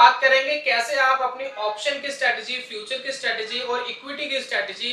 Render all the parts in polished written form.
बात करेंगे कैसे आप अपनी ऑप्शन की स्ट्रेटजी, फ्यूचर की स्ट्रेटजी और इक्विटी की स्ट्रेटजी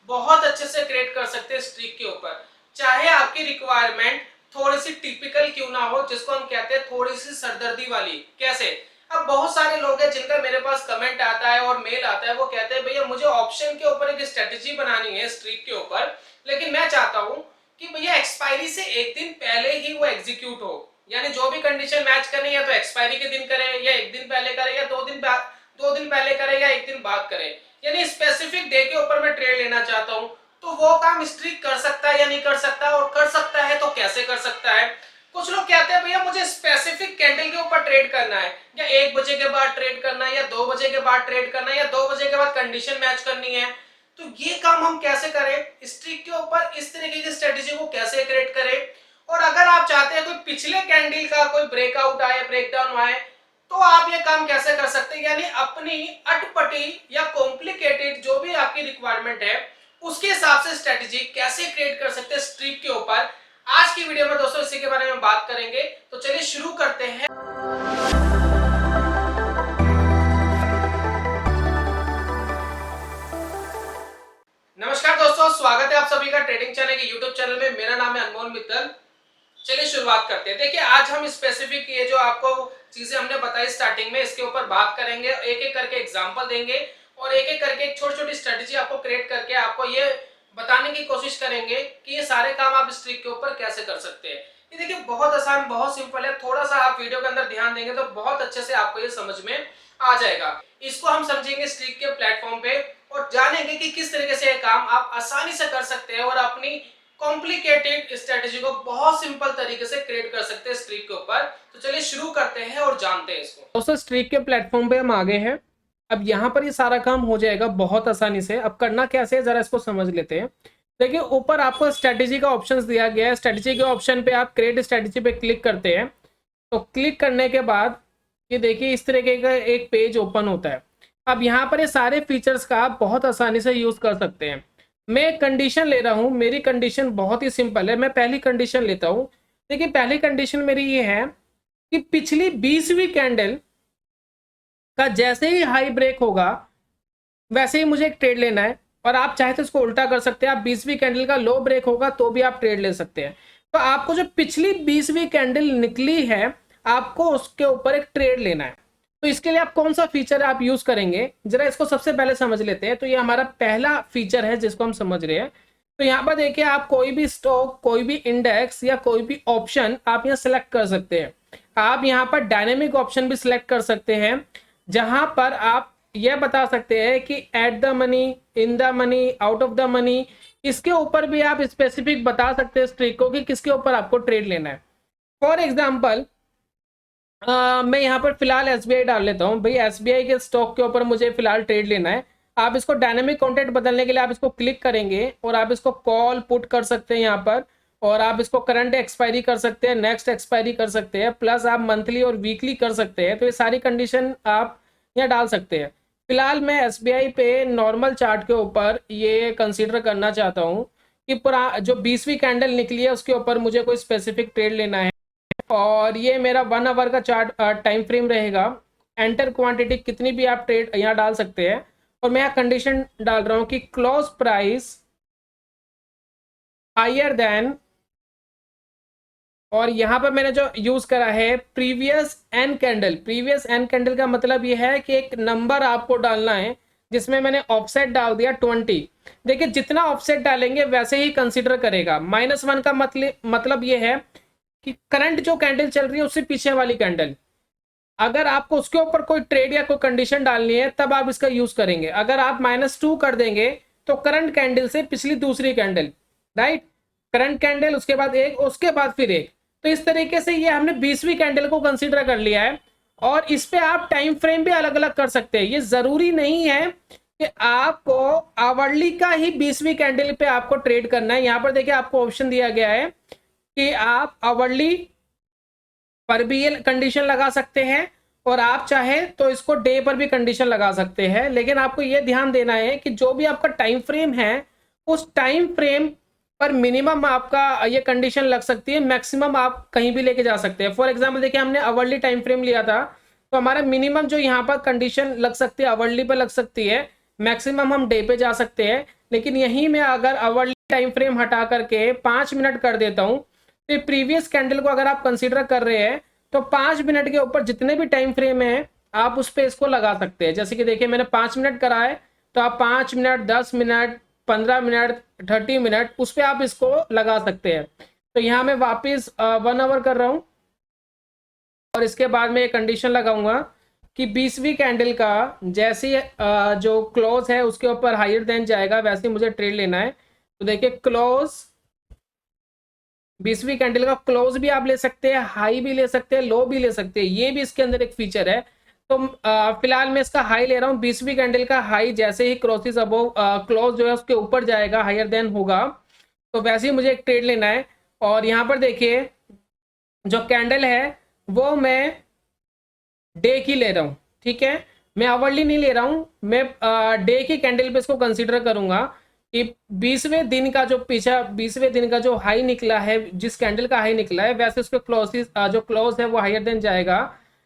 बहुत अच्छे से क्रिएट कर सकते हैं स्ट्रीक के ऊपर। चाहे आपकी रिक्वायरमेंट थोड़ी सी टिपिकल क्यों ना हो, जिसको हम कहते हैं थोड़ी सी सरदर्दी वाली। कैसे? अब बहुत सारे लोग हैं जिनका मेरे पास कमेंट आता है और मेल आता है, वो कहते हैं भैया मुझे ऑप्शन के ऊपर एक स्ट्रेटजी बनानी है स्ट्रीक के ऊपर, लेकिन मैं चाहता हूं कि भैया एक्सपायरी से एक दिन पहले ही वो एग्जीक्यूट हो। यानी जो भी कंडीशन मैच करनी है तो एक्सपायरी के दिन करे, या एक दिन पहले करे, या 2 दिन पहले करे, या एक दिन बाद करे। यानी स्पेसिफिक डे के ऊपर मैं ट्रेड लेना चाहता हूं। तो वो काम स्ट्रीक कर सकता है या नहीं कर सकता, और कर सकता है तो कैसे कर सकता है? कुछ लोग कहते हैं भैया मुझे स्पेसिफिक कैंडल के ऊपर ट्रेड करना है, या 1 बजे के बाद ट्रेड करना है, या 2 बजे के बाद ट्रेड करना है, या 2 बजे के बाद कंडीशन मैच करनी है। तो ये काम हम कैसे करें स्ट्रीक के ऊपर, इस तरीके की स्ट्रेटेजी को कैसे क्रिएट करें? और अगर आप चाहते हैं कोई पिछले कैंडल का कोई ब्रेकआउट आए, ब्रेकडाउन आए, तो आप ये काम कैसे कर सकते हैं? यानी अपनी अटपटी या कॉम्प्लिकेटेड जो भी आपकी रिक्वायरमेंट है उसके हिसाब से स्ट्रेटेजी कैसे क्रिएट कर सकते हैं स्ट्रीक के ऊपर। आज की वीडियो में दोस्तों इसी के बारे में बात करेंगे। तो चलिए शुरू करते हैं। नमस्कार दोस्तों, स्वागत है आप सभी का ट्रेडिंग चैनल के यूट्यूब चैनल में। मेरा नाम है अनमोल मित्तल। चलिए शुरुआत करते हैं। देखिए आज हम स्पेसिफिक ये जो आपको चीजें हमने बताई स्टार्टिंग में, इसके ऊपर बात करेंगे, एक एक करके एग्जांपल देंगे और एक एक करके एक छोटी छोटी स्ट्रेटेजी आपको क्रिएट करके आपको ये बताने की कोशिश करेंगे कि ये सारे काम आप स्ट्रीक के ऊपर कैसे कर सकते हैं। ये देखिए बहुत आसान, बहुत सिंपल है। थोड़ा सा आप वीडियो के अंदर ध्यान देंगे तो बहुत अच्छे से आपको ये समझ में आ जाएगा। इसको हम समझेंगे स्ट्रीक के प्लेटफॉर्म पे और जानेंगे कि किस तरीके से ये काम आप आसानी से कर सकते हैं और अपनी कॉम्प्लिकेटेड स्ट्रेटेजी को बहुत सिंपल तरीके से क्रिएट कर सकते हैं स्ट्रीक के ऊपर। तो चलिए शुरू करते हैं और जानते हैं इसको। दोस्तों स्ट्रीक के प्लेटफॉर्म पे हम आ गए हैं। अब यहाँ पर ये सारा काम हो जाएगा बहुत आसानी से। अब करना कैसे है जरा इसको समझ लेते हैं। देखिए ऊपर आपको स्ट्रेटेजी का ऑप्शंस दिया गया है। स्ट्रेटेजी के ऑप्शन पे आप क्रिएट स्ट्रेटेजी पे क्लिक करते हैं। तो क्लिक करने के बाद ये देखिए इस तरीके का एक पेज ओपन होता है। अब यहाँ पर ये सारे फीचर्स का आप बहुत आसानी से यूज कर सकते हैं। मैं एक कंडीशन ले रहा हूँ, मेरी कंडीशन बहुत ही सिंपल है। मैं पहली कंडीशन लेता हूँ। देखिए पहली कंडीशन मेरी ये है कि पिछली 20वीं कैंडल का जैसे ही हाई ब्रेक होगा वैसे ही मुझे एक ट्रेड लेना है। और आप चाहे तो इसको उल्टा कर सकते हैं। आप 20वीं कैंडल का लो ब्रेक होगा तो भी आप ट्रेड ले सकते हैं। तो आपको जो पिछली 20वीं कैंडल निकली है आपको उसके ऊपर एक ट्रेड लेना है। तो इसके लिए आप कौन सा फीचर आप यूज करेंगे जरा इसको सबसे पहले समझ लेते हैं। तो ये हमारा पहला फीचर है जिसको हम समझ रहे हैं। तो यहाँ पर देखिए आप कोई भी स्टॉक, कोई भी इंडेक्स या कोई भी ऑप्शन आप यहाँ सिलेक्ट कर सकते हैं। आप यहाँ पर डायनेमिक ऑप्शन भी सिलेक्ट कर सकते हैं जहां पर आप यह बता सकते हैं कि at the money, in the money, out of the money. इसके ऊपर भी आप स्पेसिफिक बता सकते हैं स्ट्रीक को कि किसके ऊपर आपको ट्रेड लेना है। फॉर एग्जाम्पल मैं यहाँ पर फिलहाल एसबीआई डाल लेता हूँ। भाई एसबीआई के स्टॉक के ऊपर मुझे फिलहाल ट्रेड लेना है। आप इसको डायनेमिक कॉन्ट्रैक्ट बदलने के लिए आप इसको क्लिक करेंगे और आप इसको कॉल पुट कर सकते हैं यहाँ पर। और आप इसको करंट एक्सपायरी कर सकते हैं, नेक्स्ट एक्सपायरी कर सकते हैं, प्लस आप मंथली और वीकली कर सकते हैं। तो ये सारी कंडीशन आप यहाँ डाल सकते हैं। फिलहाल मैं एसबीआई पे नॉर्मल चार्ट के ऊपर ये कंसीडर करना चाहता हूँ कि पूरा जो 20वीं कैंडल निकली है उसके ऊपर मुझे कोई स्पेसिफिक ट्रेड लेना है। और ये मेरा 1 आवर का चार्ट टाइम फ्रेम रहेगा। एंटर क्वांटिटी कितनी भी आप ट्रेड यहाँ डाल सकते हैं। और मैं यहाँ कंडीशन डाल रहा हूँ कि क्लोज प्राइस हायर देन, और यहाँ पर मैंने जो यूज करा है previous n candle. Previous n candle का मतलब ये है कि एक नंबर आपको डालना है जिसमें मैंने ऑफसेट डाल दिया 20। देखिए जितना ऑफसेट डालेंगे वैसे ही कंसीडर करेगा। -1 का मतलब ये है कि करंट जो कैंडल चल रही है उससे पीछे वाली कैंडल, अगर आपको उसके ऊपर कोई ट्रेड या कोई कंडीशन डालनी है तब आप इसका यूज करेंगे। अगर आप -2 कर देंगे तो करंट कैंडल से पिछली दूसरी कैंडल, राइट, करंट कैंडल उसके बाद एक, उसके बाद फिर एक। तो इस तरीके से ये हमने 20वीं कैंडल को कंसीडर कर लिया है। और इस पे आप टाइम फ्रेम भी अलग अलग कर सकते हैं। ये जरूरी नहीं है कि आपको आवरली का ही 20वीं कैंडल पे आपको ट्रेड करना है। यहाँ पर देखिए आपको ऑप्शन दिया गया है कि आप आवरली पर भी ये कंडीशन लगा सकते हैं और आप चाहे तो इसको डे पर भी कंडीशन लगा सकते हैं। लेकिन आपको ये ध्यान देना है कि जो भी आपका टाइम फ्रेम है उस टाइम फ्रेम पर मिनिमम आपका ये कंडीशन लग सकती है, मैक्सिमम आप कहीं भी लेके जा सकते हैं। फॉर एग्जांपल देखिए हमने आवरली टाइम फ्रेम लिया था तो हमारा मिनिमम जो यहाँ पर कंडीशन लग सकती है आवरली पे लग सकती है, मैक्सिमम हम डे पे जा सकते हैं। लेकिन यहीं में अगर आवरली टाइम फ्रेम हटा करके 5 मिनट कर देता हूँ, तो प्रीवियस कैंडल को अगर आप कंसीडर कर रहे हैं तो 5 मिनट के ऊपर जितने भी टाइम फ्रेम है आप उस पर इसको लगा सकते हैं। जैसे कि देखिए मैंने 5 मिनट करा है, तो आप 5 मिनट, 10 मिनट, 15 मिनट, 30 मिनट उस पर आप इसको लगा सकते हैं। तो यहाँ मैं वापिस 1 आवर कर रहा हूँ और इसके बाद में एक कंडीशन लगाऊंगा कि 20वीं कैंडल का जैसे जो क्लोज है उसके ऊपर हायर देन जाएगा वैसे मुझे ट्रेड लेना है। तो देखिए क्लोज 20वीं कैंडल का क्लोज भी आप ले सकते हैं, हाई भी ले सकते हैं, लो भी ले सकते हैं, ये भी इसके अंदर एक फीचर है। तो फिलहाल मैं इसका हाई ले रहा हूँ। 20वीं कैंडल का हाई जैसे ही क्रॉसेस अबव क्लोज जो है उसके ऊपर जाएगा, हायर देन होगा, तो वैसे ही मुझे एक ट्रेड लेना है। और यहाँ पर देखिए जो कैंडल है वो मैं डे की ले रहा हूँ, ठीक है, मैं आवरली नहीं ले रहा हूँ, मैं डे की कैंडल पे इसको कंसीडर करूंगा कि 20वें दिन का जो पीछा 20वें दिन का जो हाई निकला है, जिस कैंडल का हाई निकला है वैसे उसके क्लोजेस जो क्लोज है वो हायर देन जाएगा,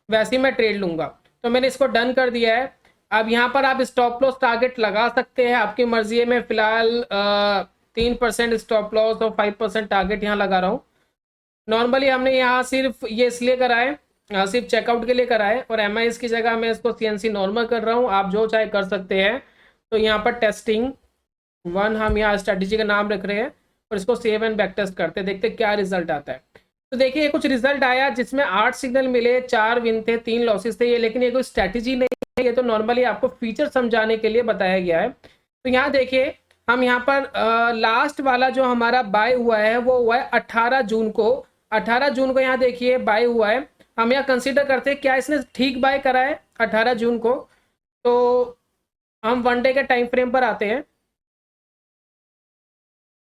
वैसे ही मैं ट्रेड लूंगा। तो मैंने इसको डन कर दिया है। अब यहाँ पर आप स्टॉप लॉस टारगेट लगा सकते हैं, आपकी मर्जी है। मैं फिलहाल 3% स्टॉप लॉस और 5% टारगेट यहाँ लगा रहा हूँ। नॉर्मली हमने यहाँ सिर्फ ये इसलिए करा है, सिर्फ चेकआउट के लिए करा है, और एम की जगह मैं इसको CNC नॉर्मल कर रहा हूँ, आप जो चाहे कर सकते हैं। तो यहाँ पर टेस्टिंग 1 हम यहाँ स्ट्रेटेजी का नाम रख रहे हैं और इसको सेव एंड बैक टेस्ट करते हैं, देखते हैं क्या रिजल्ट आता है। तो देखिए कुछ रिजल्ट आया जिसमें 8 सिग्नल मिले, 4 विन थे, 3 लॉसेस थे। ये लेकिन ये कोई स्ट्रेटेजी नहीं है, ये तो नॉर्मली आपको फीचर समझाने के लिए बताया गया है। तो यहाँ देखिए हम यहाँ पर लास्ट वाला जो हमारा बाय हुआ है वो हुआ है 18 जून को। 18 जून को यहाँ देखिए बाय हुआ है। हम यहाँ कंसीडर करते हैं क्या इसने ठीक बाय करा है 18 जून को। तो हम 1 डे के टाइम फ्रेम पर आते हैं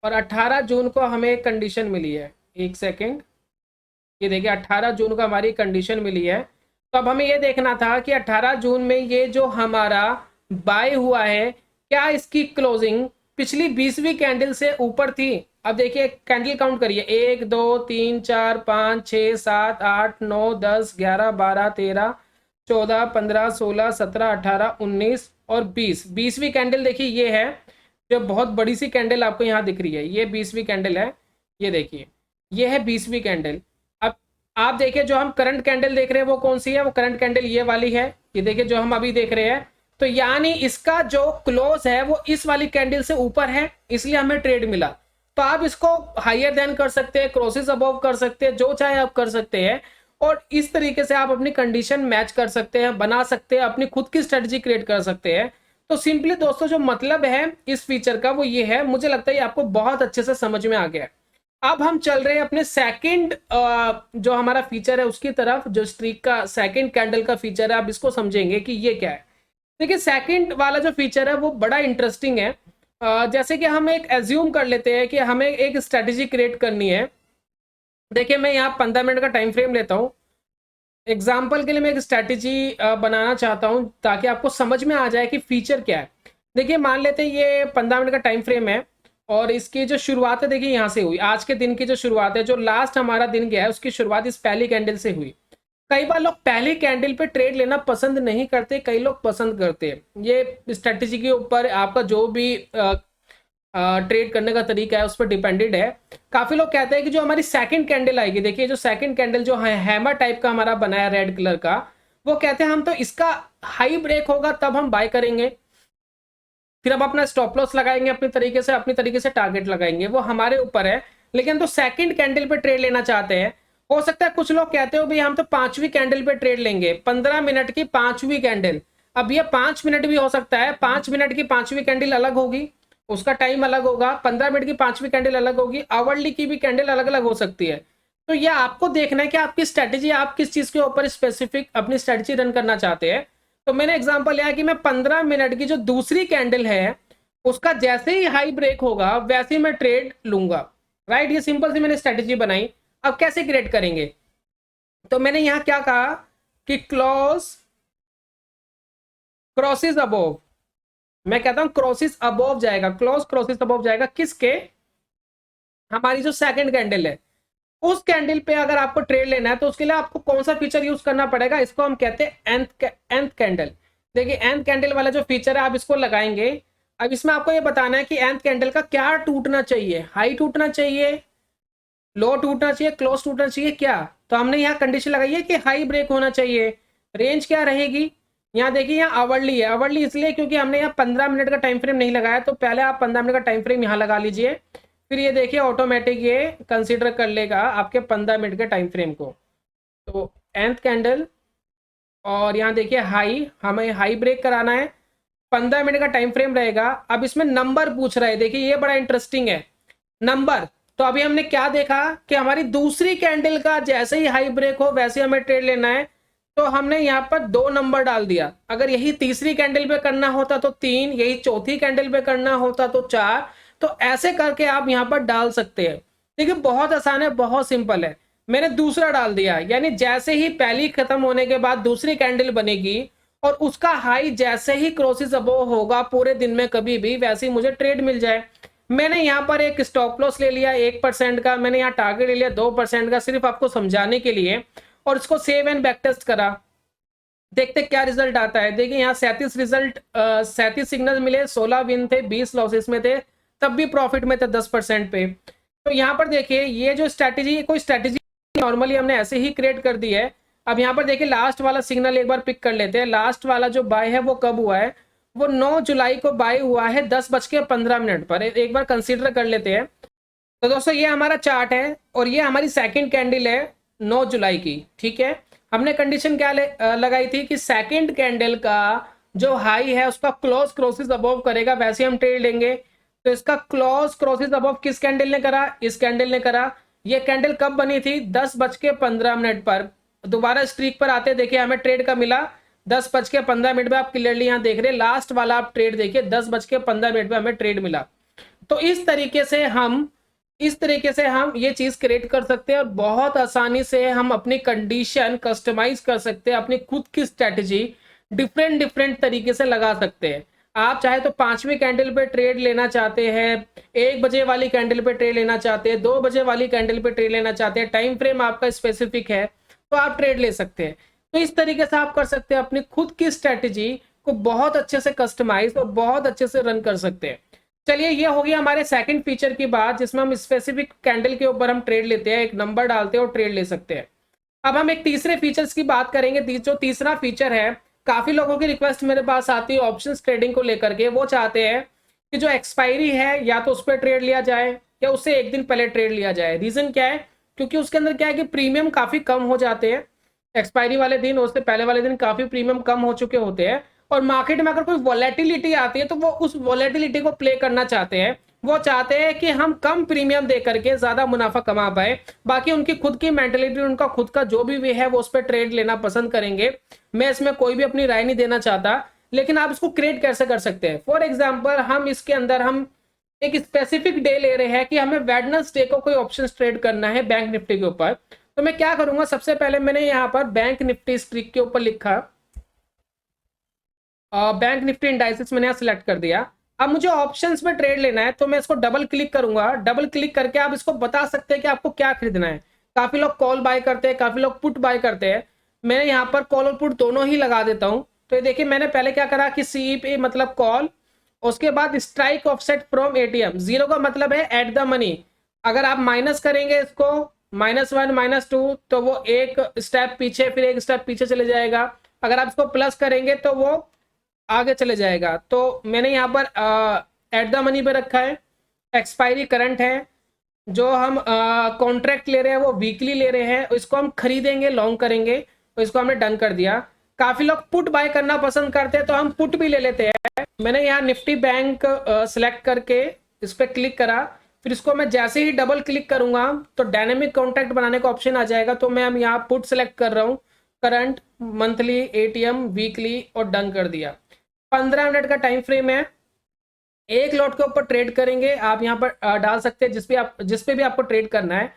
और 18 जून को हमें एक कंडीशन मिली है, एक सेकेंड, ये देखिए 18 जून को हमारी कंडीशन मिली है। तो अब हमें ये देखना था कि 18 जून में ये जो हमारा बाय हुआ है क्या इसकी क्लोजिंग पिछली 20वीं कैंडल से ऊपर थी। अब देखिए कैंडल काउंट करिए, 1 2 3 4 5 6 7 8 9 10 11 12 13 14 15 16 17 18 19 और 20। 20वीं कैंडल देखिए ये है जो बहुत बड़ी सी कैंडल आपको यहाँ दिख रही है, ये 20वीं कैंडल है। ये देखिए ये है 20वीं कैंडल। अब आप देखिए जो हम करंट कैंडल देख रहे हैं वो कौन सी है, वो करंट कैंडल ये वाली है, ये देखिए जो हम अभी देख रहे हैं। तो यानी इसका जो क्लोज है वो इस वाली कैंडल से ऊपर है, इसलिए हमें ट्रेड मिला। तो आप इसको हायर देन कर सकते हैं, क्रॉसेस अबव कर सकते हैं, जो चाहे आप कर सकते हैं। और इस तरीके से आप अपनी कंडीशन मैच कर सकते हैं, बना सकते हैं, अपनी खुद की स्ट्रेटजी क्रिएट कर सकते हैं। तो सिंपली दोस्तों जो मतलब है इस फीचर का वो ये है, मुझे लगता है ये आपको बहुत अच्छे से समझ में आ गया है। अब हम चल रहे हैं अपने सेकंड जो हमारा फीचर है उसकी तरफ, जो स्ट्रीक का सेकंड कैंडल का फीचर है। आप इसको समझेंगे कि ये क्या है। देखिए सेकंड वाला जो फीचर है वो बड़ा इंटरेस्टिंग है। जैसे कि हम एक एज्यूम कर लेते हैं कि हमें एक स्ट्रेटेजी क्रिएट करनी है। देखिए मैं यहाँ 15 मिनट का टाइम फ्रेम लेता हूँ, एग्जाम्पल के लिए मैं एक स्ट्रेटेजी बनाना चाहता हूँ ताकि आपको समझ में आ जाए कि फीचर क्या है। देखिए मान लेते हैं ये 15 मिनट का टाइम फ्रेम है और इसकी जो शुरुआत है देखिए यहाँ से हुई, आज के दिन की जो शुरुआत है, जो लास्ट हमारा दिन गया है उसकी शुरुआत इस पहली कैंडल से हुई। कई बार लोग पहली कैंडल पे ट्रेड लेना पसंद नहीं करते, कई लोग पसंद करते हैं। ये स्ट्रेटेजी के ऊपर आपका जो भी ट्रेड करने का तरीका है उस पर डिपेंडेड है। काफी लोग कहते हैं कि जो हमारी सेकंड कैंडल आएगी, देखिए जो सेकंड कैंडल जो है हैमर टाइप का हमारा बनाया रेड कलर का, वो कहते हैं हम तो इसका हाई ब्रेक होगा तब हम बाय करेंगे, फिर हम अपना स्टॉप लॉस लगाएंगे अपनी तरीके से टारगेट लगाएंगे, वो हमारे ऊपर है। लेकिन तो सेकंड कैंडल पे ट्रेड लेना चाहते हैं। हो सकता है कुछ लोग कहते हो भाई हम तो 5वीं कैंडल पे ट्रेड लेंगे, 15 मिनट की 5वीं कैंडल। अब ये 5 मिनट भी हो सकता है, 5 मिनट की 5वीं कैंडल अलग होगी, उसका टाइम अलग होगा, 15 मिनट की 5वीं कैंडल अलग होगी, आवरली की भी कैंडल अलग अलग हो सकती है। तो ये आपको देखना है कि आपकी स्ट्रेटेजी, आप किस चीज के ऊपर स्पेसिफिक अपनी स्ट्रेटेजी रन करना चाहते हैं। तो मैंने एग्जांपल लिया कि मैं 15 मिनट की जो दूसरी कैंडल है उसका जैसे ही हाई ब्रेक होगा वैसे ही मैं ट्रेड लूंगा, राइट। ये सिंपल सी मैंने स्ट्रेटेजी बनाई। अब कैसे क्रिएट करेंगे, तो मैंने यहां क्या कहा कि क्लोज क्रॉसेस अबोव, मैं कहता हूं क्रॉसेस अबोव जाएगा, क्लोज क्रॉसेस अबोव जाएगा किसके, हमारी जो सेकंड कैंडल है। उस कैंडल पे अगर आपको ट्रेड लेना है तो उसके लिए आपको कौन सा फीचर यूज करना पड़ेगा, इसको हम कहते हैं nth कैंडल। देखिए nth कैंडल वाला जो फीचर है आप इसको लगाएंगे। अब इसमें आपको ये बताना है कि nth कैंडल का क्या टूटना चाहिए, हाई टूटना चाहिए, लो टूटना चाहिए, क्लोज टूटना चाहिए, क्या। तो हमने यहाँ कंडीशन लगाई है कि हाई ब्रेक होना चाहिए। रेंज क्या रहेगी, यहाँ देखिए यहाँ आवरली है, आवरली इसलिए क्योंकि हमने यहाँ 15 मिनट का टाइम फ्रेम नहीं लगाया, तो पहले आप 15 मिनट का टाइम फ्रेम यहाँ लगा लीजिए, फिर ये देखिए ऑटोमेटिक ये कंसीडर कर लेगा आपके 15 मिनट के टाइम फ्रेम को। तो nth कैंडल और यहाँ देखिए हाई, हमें हाई ब्रेक कराना है, 15 मिनट का टाइम फ्रेम रहेगा। अब इसमें नंबर पूछ रहा है, देखिए ये बड़ा इंटरेस्टिंग है नंबर। तो अभी हमने क्या देखा कि हमारी दूसरी कैंडल का जैसे ही हाई ब्रेक हो वैसे हमें ट्रेड लेना है, तो हमने यहाँ पर 2 नंबर डाल दिया। अगर यही तीसरी कैंडल पे करना होता तो 3, यही चौथी कैंडल पे करना होता तो 4। तो ऐसे करके आप यहाँ पर डाल सकते हैं। देखिए बहुत आसान है, बहुत सिंपल है। मैंने दूसरा डाल दिया, यानी जैसे ही पहली खत्म होने के बाद दूसरी कैंडल बनेगी और उसका हाई जैसे ही क्रॉसेस अबव होगा पूरे दिन में कभी भी, वैसे ही मुझे ट्रेड मिल जाए। मैंने यहाँ पर एक स्टॉप लॉस ले लिया 1% का, मैंने यहाँ टारगेट ले लिया 2% का, सिर्फ आपको समझाने के लिए, और इसको सेव एंड बैक टेस्ट करा। देखते क्या रिजल्ट आता है। देखिए यहाँ 37 सिग्नल मिले, 16 विन थे, 20 लॉसेस में थे, तब भी प्रॉफिट में थे 10% पे। तो यहाँ पर देखिए ये जो स्ट्रैटेजी, कोई स्ट्रैटेजी नॉर्मली हमने ऐसे ही क्रिएट कर दी है। अब यहाँ पर देखिए लास्ट वाला सिग्नल एक बार पिक कर लेते हैं। लास्ट वाला जो बाय है वो कब हुआ है, वो 9 जुलाई को बाय हुआ है 10:15 पर। एक बार कंसीडर कर लेते हैं। तो दोस्तों ये हमारा चार्ट है और ये हमारी सेकंड कैंडल है 9 जुलाई की, ठीक है। हमने कंडीशन क्या लगाई थी कि सेकंड कैंडल का जो हाई है उसका क्लोज क्रॉसेस अबव करेगा, वैसे हम ट्रेड लेंगे। तो इसका क्लोज क्रॉसेस अबव किस कैंडल ने करा, इस कैंडल ने करा। ये कैंडल कब बनी थी, 10:15 पर। दोबारा स्ट्रीक पर आते देखिए हमें ट्रेड का मिला 10:15 पे। आप क्लियरली यहाँ देख रहे हैं लास्ट वाला आप ट्रेड देखिए 10:15 पे हमें ट्रेड मिला। तो इस तरीके से हम ये चीज क्रिएट कर सकते हैं और बहुत आसानी से हम अपनी कंडीशन कस्टमाइज कर सकते हैं, अपनी खुद की स्ट्रेटजी डिफरेंट तरीके से लगा सकते हैं। आप चाहे तो 5वीं कैंडल पे ट्रेड लेना चाहते हैं, 1 बजे वाली कैंडल पे ट्रेड लेना चाहते हैं, 2 बजे वाली कैंडल पे ट्रेड लेना चाहते हैं, टाइम फ्रेम आपका स्पेसिफिक है तो आप ट्रेड ले सकते हैं। तो इस तरीके से आप कर सकते हैं, अपनी खुद की स्ट्रेटजी को बहुत अच्छे से कस्टमाइज और बहुत अच्छे से रन कर सकते हैं। चलिए ये हो गया हमारे सेकंड फीचर की बात, जिसमें हम स्पेसिफिक कैंडल के ऊपर हम ट्रेड लेते हैं, एक नंबर डालते हैं और ट्रेड ले सकते हैं। अब हम एक तीसरे फीचर्स की बात करेंगे। जो तीसरा फीचर है, काफी लोगों की रिक्वेस्ट मेरे पास आती है ऑप्शंस ट्रेडिंग को लेकर के। वो चाहते हैं कि जो एक्सपायरी है या तो उस पर ट्रेड लिया जाए या उससे एक दिन पहले ट्रेड लिया जाए। रीजन क्या है, क्योंकि उसके अंदर क्या है कि प्रीमियम काफी कम हो जाते हैं एक्सपायरी वाले दिन, उससे पहले वाले दिन काफी प्रीमियम कम हो चुके होते हैं। और मार्केट में अगर कोई वॉलेटिलिटी आती है तो वो उस वॉलेटिलिटी को प्ले करना चाहते हैं। वो चाहते हैं कि हम कम प्रीमियम दे करके ज्यादा मुनाफा कमा पाए। बाकी उनकी खुद की मेंटेलिटी, उनका खुद का जो भी वे है वो उस पर ट्रेड लेना पसंद करेंगे। मैं इसमें कोई भी अपनी राय नहीं देना चाहता, लेकिन आप इसको क्रिएट कैसे कर सकते हैं। फॉर एग्जाम्पल हम इसके अंदर हम एक स्पेसिफिक डे ले रहे हैं कि हमें वेडनेसडे को कोई ऑप्शन ट्रेड करना है बैंक निफ्टी के ऊपर। तो मैं क्या करूंगा, सबसे पहले मैंने यहाँ पर बैंक निफ्टी स्ट्रीक के ऊपर लिखा, बैंक निफ्टी इंडाइसेस मैंने यहाँ सिलेक्ट कर दिया। अब मुझे ऑप्शंस में ट्रेड लेना है तो मैं इसको डबल क्लिक करूंगा। डबल क्लिक करके आप इसको बता सकते हैं कि आपको क्या खरीदना है। काफी लोग कॉल बाय करते हैं, काफी लोग पुट बाय करते हैं। मैं यहाँ पर कॉल और पुट दोनों ही लगा देता हूँ। तो ये देखिए मैंने पहले क्या करा कि सी पे मतलब कॉल, उसके बाद स्ट्राइक ऑफसेट फ्रॉम एटीएम। 0 का मतलब है एट द मनी। अगर आप माइनस करेंगे इसको -1 -2 तो वो एक स्टेप पीछे, फिर एक स्टेप पीछे चले जाएगा। अगर आप इसको प्लस करेंगे तो वो आगे चले जाएगा। तो मैंने यहाँ पर एट द मनी पे रखा है। एक्सपायरी करंट है। जो हम कॉन्ट्रैक्ट ले रहे हैं वो वीकली ले रहे हैं, इसको हम खरीदेंगे, लॉन्ग करेंगे, तो इसको हमने डन कर दिया। काफी लोग पुट बाय करना पसंद करते हैं तो हम पुट भी ले लेते हैं। मैंने यहाँ निफ्टी बैंक सिलेक्ट करके इस पर क्लिक करा, फिर इसको मैं जैसे ही डबल क्लिक करूंगा तो डायनेमिक कॉन्ट्रैक्ट बनाने का ऑप्शन आ जाएगा। तो मैं यहाँ पुट सेलेक्ट कर रहा हूँ, करंट, मंथली, एटीएम, वीकली, और डन कर दिया। 15 मिनट का टाइम फ्रेम है। एक लॉट के ऊपर ट्रेड करेंगे, आप यहाँ पर डाल सकते हैं जिस पे भी आपको ट्रेड करना है।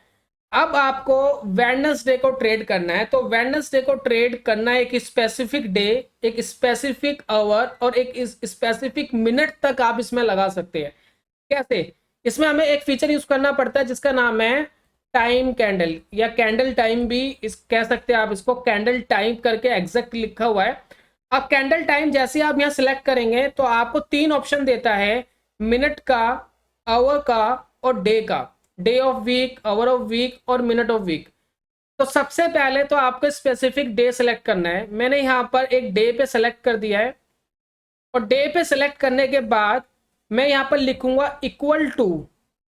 अब आपको वेडनेसडे को ट्रेड करना है, तो वेडनेसडे को ट्रेड करना है एक स्पेसिफिक डे, एक स्पेसिफिक आवर और एक स्पेसिफिक मिनट तक आप इसमें लगा सकते हैं। कैसे, इसमें हमें एक फीचर यूज करना पड़ता है जिसका नाम है टाइम कैंडल या कैंडल टाइम भी इस कह सकते हैं आप इसको, कैंडल टाइम करके एग्जैक्ट लिखा हुआ है। अब कैंडल टाइम जैसे आप यहाँ सिलेक्ट करेंगे तो आपको 3 ऑप्शन देता है, मिनट का, आवर का और डे का, day of week, hour of week और मिनट ऑफ वीक। तो सबसे पहले तो आपको स्पेसिफिक डे सेलेक्ट करना है। मैंने यहाँ पर एक डे पे सेलेक्ट कर दिया है और डे पे सेलेक्ट करने के बाद मैं यहाँ पर लिखूंगा इक्वल टू,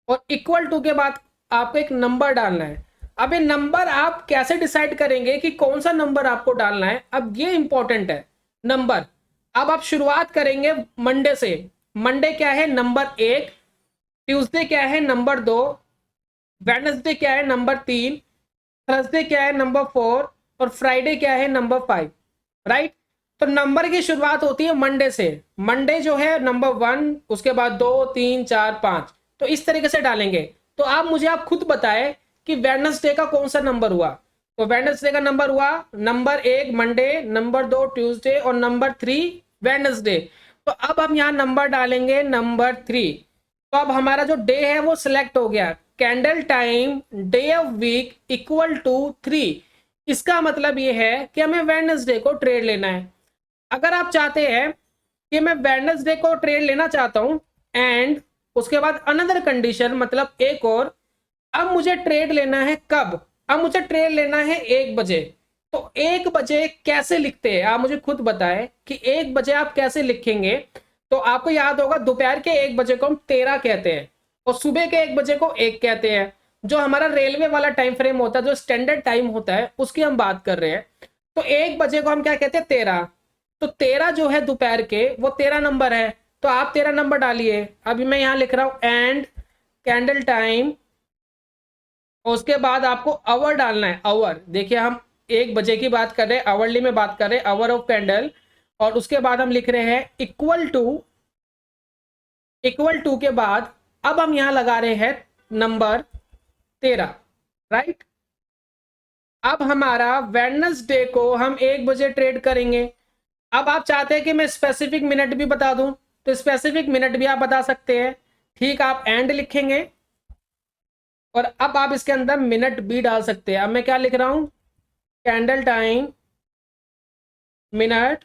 और इक्वल टू के बाद आपको एक नंबर डालना है। अब ये नंबर आप कैसे डिसाइड करेंगे कि कौन सा नंबर आपको डालना है, अब ये इंपॉर्टेंट है नंबर। अब आप शुरुआत करेंगे मंडे से। मंडे क्या है, नंबर 1, ट्यूसडे क्या है, नंबर 2, वेडनेसडे क्या है, नंबर 3, थर्सडे क्या है, नंबर 4 और फ्राइडे क्या है, नंबर 5। राइट, तो नंबर की शुरुआत होती है मंडे से। मंडे जो है नंबर 1, उसके बाद 2, 3, 4, 5, तो इस तरीके से डालेंगे। तो आप खुद बताएं कि वेडनेसडे का कौन सा नंबर हुआ। तो वेडनेसडे का नंबर हुआ नंबर 1 मंडे, नंबर 2 ट्यूसडे और नंबर 3 वेडनेसडे। तो अब हम यहाँ नंबर डालेंगे नंबर 3। तो अब हमारा जो डे है वो सिलेक्ट हो गया, candle time day of week equal to 3। इसका मतलब ये है कि हमें वेडनेसडे को ट्रेड लेना है। अगर आप चाहते हैं कि मैं वेडनेसडे को ट्रेड लेना चाहता हूं एंड उसके बाद अनदर कंडीशन, मतलब एक और, अब मुझे ट्रेड लेना है कब, अब मुझे ट्रेड लेना है 1 बजे। तो 1 बजे कैसे लिखते हैं आप मुझे खुद बताएं कि 1 बजे आप कैसे लिखेंगे। तो आपको याद होगा दोपहर के 1 बजे को हम 13 कहते हैं और सुबह के 1 बजे को 1 कहते हैं। जो हमारा रेलवे वाला टाइम फ्रेम होता है, जो स्टैंडर्ड टाइम होता है, उसकी हम बात कर रहे हैं। तो 1 बजे को हम क्या कहते हैं, 13। तो 13 जो है दोपहर के, वो 13 नंबर है। तो आप 13 नंबर डालिए। अभी मैं यहां लिख रहा हूं एंड कैंडल टाइम, और उसके बाद आपको आवर डालना है, आवर। देखिए हम 1 बजे की बात कर रहे हैं, आवरली में बात कर रहे हैं, आवर ऑफ कैंडल। और उसके बाद हम लिख रहे हैं इक्वल टू, इक्वल टू के बाद अब हम यहां लगा रहे हैं नंबर 13। राइट, अब हमारा वेडनेसडे को हम 1 बजे ट्रेड करेंगे। अब आप चाहते हैं कि मैं स्पेसिफिक मिनट भी बता दूं, तो स्पेसिफिक मिनट भी आप बता सकते हैं। ठीक, आप एंड लिखेंगे और अब आप इसके अंदर मिनट भी डाल सकते हैं। अब मैं क्या लिख रहा हूं, कैंडल टाइम मिनट,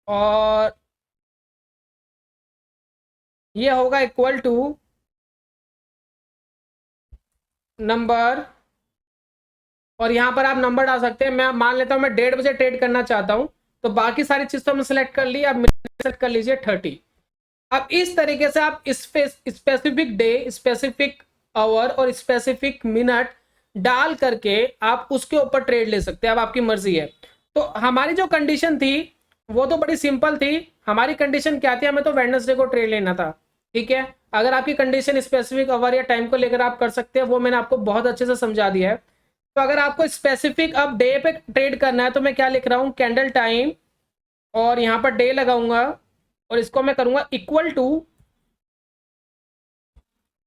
और ये होगा इक्वल टू नंबर, और यहां पर आप नंबर डाल सकते हैं। मैं मान लेता हूं मैं 1:30 बजे ट्रेड करना चाहता हूं, तो बाकी सारी चीज तो हमने सेलेक्ट कर ली। अब मिनट सेलेक्ट कर लीजिए 30। अब इस तरीके से आप स्पेसिफिक डे, स्पेसिफिक आवर और स्पेसिफिक मिनट डाल करके आप उसके ऊपर ट्रेड ले सकते हैं। अब आपकी मर्जी है। तो हमारी जो कंडीशन थी वो तो बड़ी सिंपल थी। हमारी कंडीशन क्या थी, हमें तो वेडनेसडे को ट्रेड लेना था। ठीक है, अगर आपकी कंडीशन स्पेसिफिक आवर या टाइम को लेकर आप कर सकते हैं, वो मैंने आपको बहुत अच्छे से समझा दिया है। तो अगर आपको स्पेसिफिक अब डे पे ट्रेड करना है, तो मैं क्या लिख रहा हूं, कैंडल टाइम, और यहां पर डे लगाऊंगा और इसको मैं करूंगा equal to,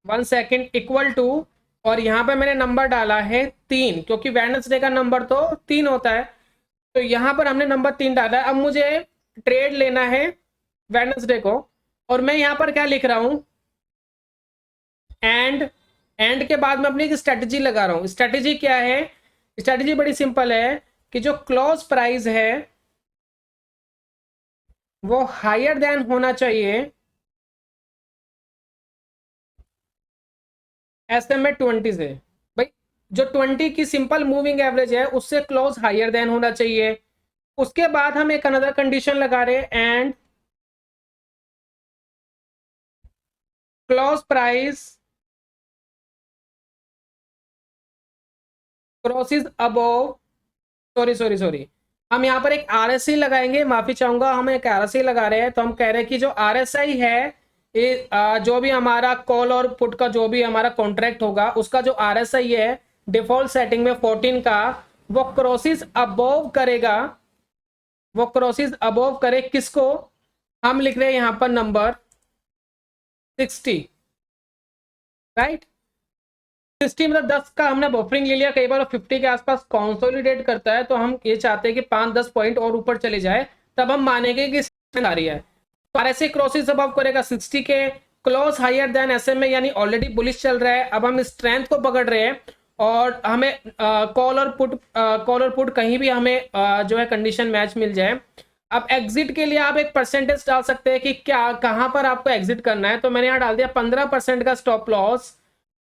1 second, equal to, और यहां पे मैंने नंबर डाला है 3, क्योंकि वेडनेसडे का नंबर तो 3 होता है। तो यहां पर हमने नंबर 3 डाला है। अब मुझे ट्रेड लेना है वेडनेसडे को, और मैं यहां पर क्या लिख रहा हूं, एंड, एंड के बाद मैं अपनी एक स्ट्रेटजी लगा रहा हूं। स्ट्रेटजी क्या है, स्ट्रेटजी बड़ी सिंपल है कि जो क्लोज प्राइस है वो हायर देन होना चाहिए SMA 20 से। भाई जो 20 की सिंपल मूविंग एवरेज है उससे क्लोज हायर देन होना चाहिए। उसके बाद हम एक अनदर कंडीशन लगा रहे हैं, and close price crosses above, sorry, हम यहाँ पर एक RSI लगाएंगे। माफी चाहूंगा, हम एक RSI लगा रहे हैं। तो हम कह रहे हैं कि जो RSI है, जो भी हमारा कॉल और पुट का जो भी हमारा कॉन्ट्रैक्ट होगा, उसका जो RSI है डिफॉल्ट सेटिंग में 14 का, वो क्रॉसेस अबव करेगा। वो क्रॉसेस अबव करे किसको, हम लिख रहे हैं यहां पर नंबर 60। राइट, 60 मतलब 10 का हमने बफरिंग ले लिया। कई बार 50 के आसपास कंसोलिडेट करता है, तो हम ये चाहते हैं कि 5-10 पॉइंट और ऊपर चले जाए, तब हम मानेंगे कि आ रही है। तो RSI क्रॉसेस अबव करेगा 60 के, क्लोज हायर देन SMA, यानी ऑलरेडी बुलिश चल रहा है। अब हम स्ट्रेंथ को पकड़ रहे हैं, और हमें कॉल और पुट कहीं भी हमें जो है कंडीशन मैच मिल जाए। अब एग्जिट के लिए आप एक परसेंटेज डाल सकते हैं कि क्या कहाँ पर आपको एग्जिट करना है। तो मैंने यहाँ डाल दिया 15% का स्टॉप लॉस,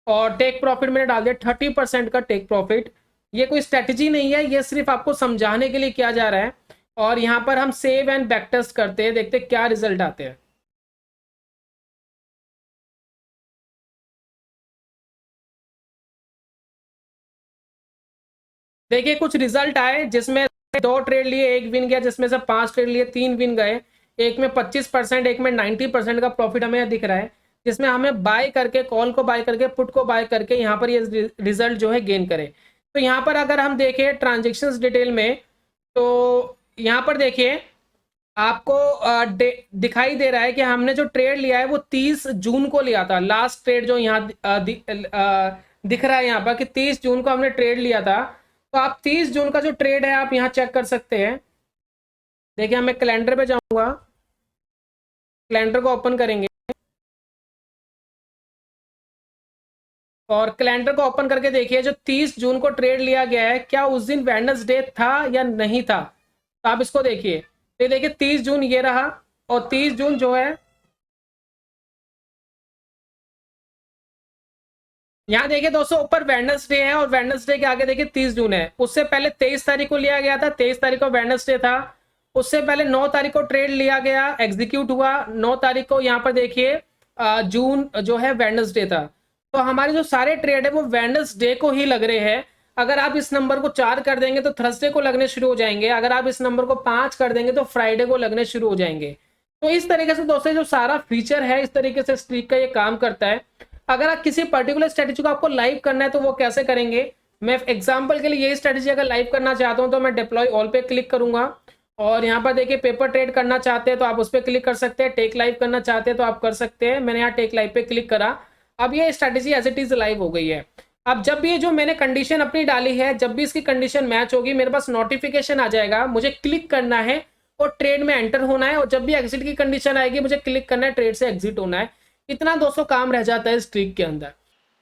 और टेक प्रॉफिट मैंने डाल दिया 30% का टेक प्रॉफिट। ये कोई स्ट्रेटजी नहीं है, ये सिर्फ आपको समझाने के लिए किया जा रहा है। और यहाँ पर हम सेव एंड बैक टेस्ट करते हैं, देखते हैं क्या रिजल्ट आते हैं। देखिए कुछ रिजल्ट आए जिसमें 2 ट्रेड लिए, एक विन गया, जिसमें से 5 ट्रेड लिए 3 विन गए। एक में 25%, एक में 90% का प्रॉफिट हमें यहाँ दिख रहा है, जिसमें हमें बाय करके, कॉल को बाय करके, पुट को बाय करके यहाँ पर ये रिजल्ट जो है गेन करें। तो यहाँ पर अगर हम देखें ट्रांजेक्शन डिटेल में, तो यहाँ पर देखिए आपको दिखाई दे रहा है कि हमने जो ट्रेड लिया है वो 30 जून को लिया था। लास्ट ट्रेड जो यहाँ दिख रहा है यहाँ पर कि 30 जून को हमने ट्रेड लिया था। तो आप 30 जून का जो ट्रेड है आप यहाँ चेक कर सकते हैं। देखिए मैं कैलेंडर पे जाऊंगा, कैलेंडर को ओपन करेंगे और कैलेंडर को ओपन करके देखिए जो 30 जून को ट्रेड लिया गया है, क्या उस दिन वेडनेसडे था या नहीं था। तो आप इसको देखिए, तो देखिए 30 जून ये रहा, और 30 जून जो है यहाँ देखिए दोस्तों ऊपर वेडनेसडे है, और वेडनेसडे के आगे देखिए 30 जून है। उससे पहले 23 तारीख को लिया गया था, 23 तारीख को वेडनेसडे था। उससे पहले 9 तारीख को ट्रेड लिया गया, एग्जीक्यूट हुआ 9 तारीख को। यहाँ पर देखिए जून जो है वेडनेसडे था। तो हमारे जो सारे ट्रेड है वो वेडनेसडे को ही लग रहे हैं। अगर आप इस नंबर को 4 कर देंगे तो थर्सडे को लगने शुरू हो जाएंगे, अगर आप इस नंबर को 5 कर देंगे तो फ्राइडे को लगने शुरू हो जाएंगे। तो इस तरीके से दोस्तों जो सारा फीचर है, इस तरीके से स्ट्रीक का ये काम करता है। अगर आप किसी पर्टिकुलर स्ट्रेटेजी को आपको लाइव करना है तो वो कैसे करेंगे, मैं एग्जांपल के लिए यही स्ट्रेटेजी अगर लाइव करना चाहता हूं तो मैं डिप्लॉय ऑल पे क्लिक करूंगा, और यहाँ पर देखिए पेपर ट्रेड करना चाहते हैं तो आप उस पर क्लिक कर सकते हैं, टेक लाइव करना चाहते हैं तो आप कर सकते हैं। मैंने यहाँ टेक लाइव पे क्लिक करा, अब ये strategy as it is live हो गई है। अब जब भी ये जो मैंने कंडीशन अपनी डाली है, जब भी इसकी कंडीशन मैच होगी मेरे पास नोटिफिकेशन आ जाएगा, मुझे क्लिक करना है और ट्रेड में एंटर होना है, और जब भी एग्जिट की कंडीशन आएगी मुझे क्लिक करना है, ट्रेड से एग्जिट होना है। इतना दोस्तों काम रह जाता है स्ट्रीक के अंदर।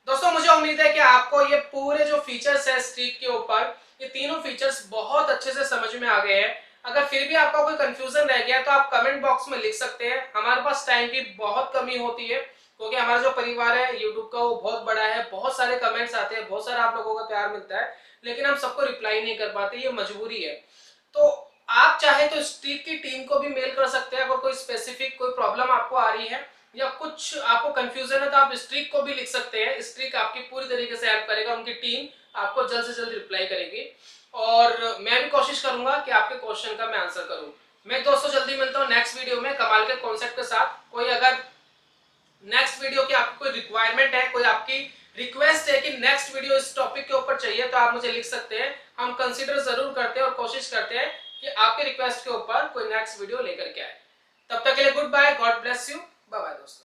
दोस्तों मुझे उम्मीद है कि आपको ये पूरे जो फीचर्स है स्ट्रीक के ऊपर, ये तीनों फीचर्स बहुत अच्छे से समझ में आ गए हैं। अगर फिर भी आपका कोई कंफ्यूजन रह गया तो आप कमेंट बॉक्स में लिख सकते हैं। हमारे पास टाइम की बहुत कमी होती है क्योंकि हमारा जो परिवार है यूट्यूब का वो बहुत बड़ा है, बहुत सारे कमेंट्स आते हैं, बहुत सारा आप लोगों का प्यार मिलता है, लेकिन हम सबको रिप्लाई नहीं कर पाते, ये मजबूरी है। तो आप चाहे तो स्ट्रीक की टीम को भी मेल कर सकते हैं अगर कोई स्पेसिफिक कोई प्रॉब्लम आपको आ रही है या कुछ आपको कंफ्यूजन है, तो आप स्ट्रीक को भी लिख सकते हैं। स्ट्रीक आपकी पूरी तरीके से हेल्प करेगा, उनकी टीम आपको जल्द से जल्द रिप्लाई करेगी, और मैं भी कोशिश करूंगा कि आपके क्वेश्चन का मैं आंसर करूं। मैं दोस्तों जल्दी मिलता हूं नेक्स्ट वीडियो में कमाल के कॉन्सेप्ट के साथ। कोई अगर नेक्स्ट वीडियो की आपकी कोई रिक्वायरमेंट है, कोई आपकी रिक्वेस्ट है कि नेक्स्ट वीडियो इस टॉपिक के ऊपर चाहिए, तो आप मुझे लिख सकते हैं। हम कंसीडर जरूर करते हैं और कोशिश करते हैं कि आपके रिक्वेस्ट के ऊपर कोई नेक्स्ट वीडियो लेकर के आए। तब तक के लिए good bye, God bless you, bye bye दोस्तों।